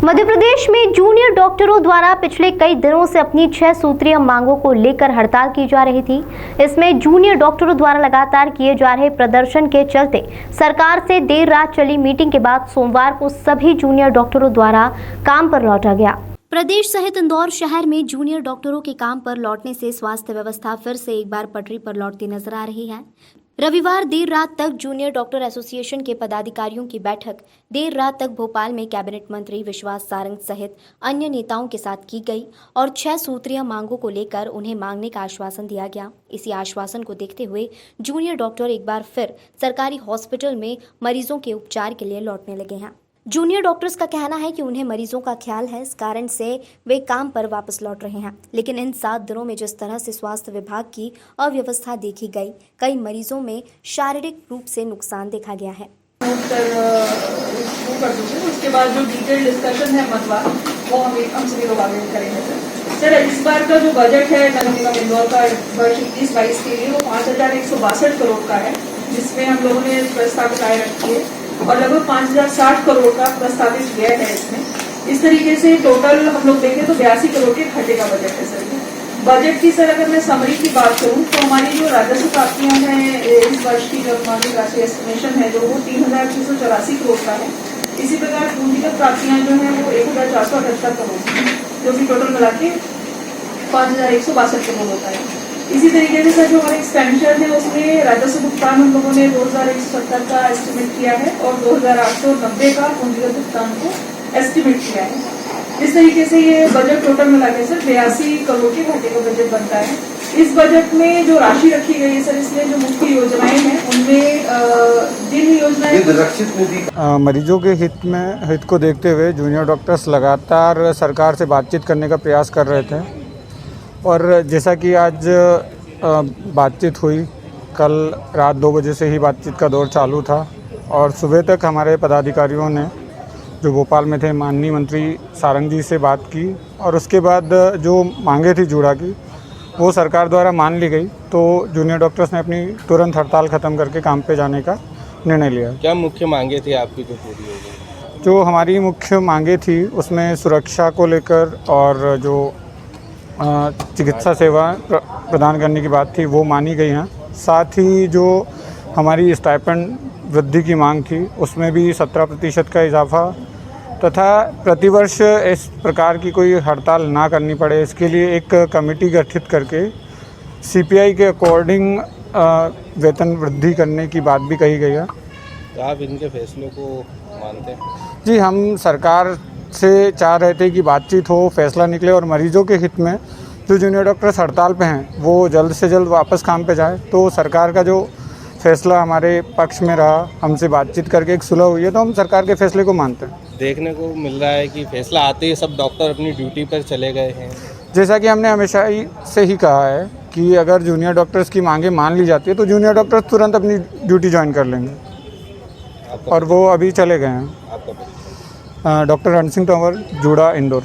मध्य प्रदेश में जूनियर डॉक्टरों द्वारा पिछले कई दिनों से अपनी 6 सूत्रीय मांगों को लेकर हड़ताल की जा रही थी। इसमें जूनियर डॉक्टरों द्वारा लगातार किए जा रहे प्रदर्शन के चलते सरकार से देर रात चली मीटिंग के बाद सोमवार को सभी जूनियर डॉक्टरों द्वारा काम पर लौटा गया। प्रदेश सहित इंदौर शहर में जूनियर डॉक्टरों के काम पर लौटने से स्वास्थ्य व्यवस्था फिर से एक बार पटरी पर लौटती नजर आ रही है। रविवार देर रात तक जूनियर डॉक्टर एसोसिएशन के पदाधिकारियों की बैठक देर रात तक भोपाल में कैबिनेट मंत्री विश्वास सारंग सहित अन्य नेताओं के साथ की गई और 6 सूत्रीय मांगों को लेकर उन्हें मांगने का आश्वासन दिया गया। इसी आश्वासन को देखते हुए जूनियर डॉक्टर एक बार फिर सरकारी हॉस्पिटल में मरीजों के उपचार के लिए लौटने लगे हैं। जूनियर डॉक्टर्स का कहना है कि उन्हें मरीजों का ख्याल है, इस कारण से वे काम पर वापस लौट रहे हैं। लेकिन इन 7 दिनों में जिस तरह से स्वास्थ्य विभाग की अव्यवस्था देखी गई, कई मरीजों में शारीरिक रूप से नुकसान देखा गया है। उसके बाद जो डिटेल डिस्कशन है मतवा वो हम सभी लोग आगे करेंगे। सर इस बार का जो बजट है नगर निगम इंदौर का वर्ष 21-22 के लिए वो 5162 करोड़ का है, जिसमें हम लोगों ने प्रस्तावित आय रखी है और लगभग 5060 करोड़ का प्रस्तावित व्यय है इसमें। इस तरीके से टोटल हम लोग देखें तो 82 करोड़ के घाटे का बजट है सर। बजट की सर अगर मैं समरी की बात करूं तो हमारी जो राजस्व प्राप्तियां हैं इस वर्ष की जो अनुमानित राशि एस्टिमेशन है जो वो 3684 करोड़ का है। इसी प्रकार पूंजीगत प्राप्तियां जो है वो 1478 करोड़ जो कि टोटल मिला के 5162 करोड़ होता है। इसी तरीके से सर जो हमारे एक्सपेंडिचर है उसमें राजस्व भुगतान हम लोगों ने 2170 का एस्टिमेट किया है और 2890 का पूंजीगत भुगतान को एस्टिमेट किया है। इस तरीके से ये बजट टोटल मिला के सर 82 करोड़ के घाटे का बजट बनता है। इस बजट में जो राशि रखी गई है सर इसमें जो मुख्य योजनाएं हैं उनमें जिन योजनाएं मरीजों के हित को देखते हुए जूनियर डॉक्टर्स लगातार सरकार से बातचीत करने का प्रयास कर रहे थे और जैसा कि आज बातचीत हुई, कल रात 2 बजे से ही बातचीत का दौर चालू था और सुबह तक हमारे पदाधिकारियों ने जो भोपाल में थे माननीय मंत्री सारंग जी से बात की और उसके बाद जो मांगे थी जूड़ा की वो सरकार द्वारा मान ली गई। तो जूनियर डॉक्टर्स ने अपनी तुरंत हड़ताल ख़त्म करके काम पे जाने का निर्णय लिया। क्या मुख्य मांगे थी आपकी जो पूरी हो गई? जो हमारी मुख्य मांगे थी उसमें सुरक्षा को लेकर और जो चिकित्सा सेवा प्रदान करने की बात थी वो मानी गई हैं। साथ ही जो हमारी स्टाइपेंड वृद्धि की मांग थी उसमें भी 17% का इजाफा तथा प्रतिवर्ष इस प्रकार की कोई हड़ताल ना करनी पड़े इसके लिए एक कमेटी गठित करके सीपीआई के अकॉर्डिंग वेतन वृद्धि करने की बात भी कही गई है। तो आप इनके फैसलों को मानते हैं? जी, हम सरकार से चाह रहे थे कि बातचीत हो, फैसला निकले और मरीजों के हित में जो जूनियर डॉक्टर्स हड़ताल पे हैं वो जल्द से जल्द वापस काम पे जाए। तो सरकार का जो फैसला हमारे पक्ष में रहा, हमसे बातचीत करके एक सुलह हुई है, तो हम सरकार के फैसले को मानते हैं। देखने को मिल रहा है कि फैसला आते ही सब डॉक्टर अपनी ड्यूटी पर चले गए हैं। जैसा कि हमने हमेशा ही से ही कहा है कि अगर जूनियर डॉक्टर्स की मांगे मान ली जाती है तो जूनियर डॉक्टर्स तुरंत अपनी ड्यूटी ज्वाइन कर लेंगे और वो अभी चले गए हैं। डॉक्टर रणसिंह तंवर, जूड़ा, इंदौर।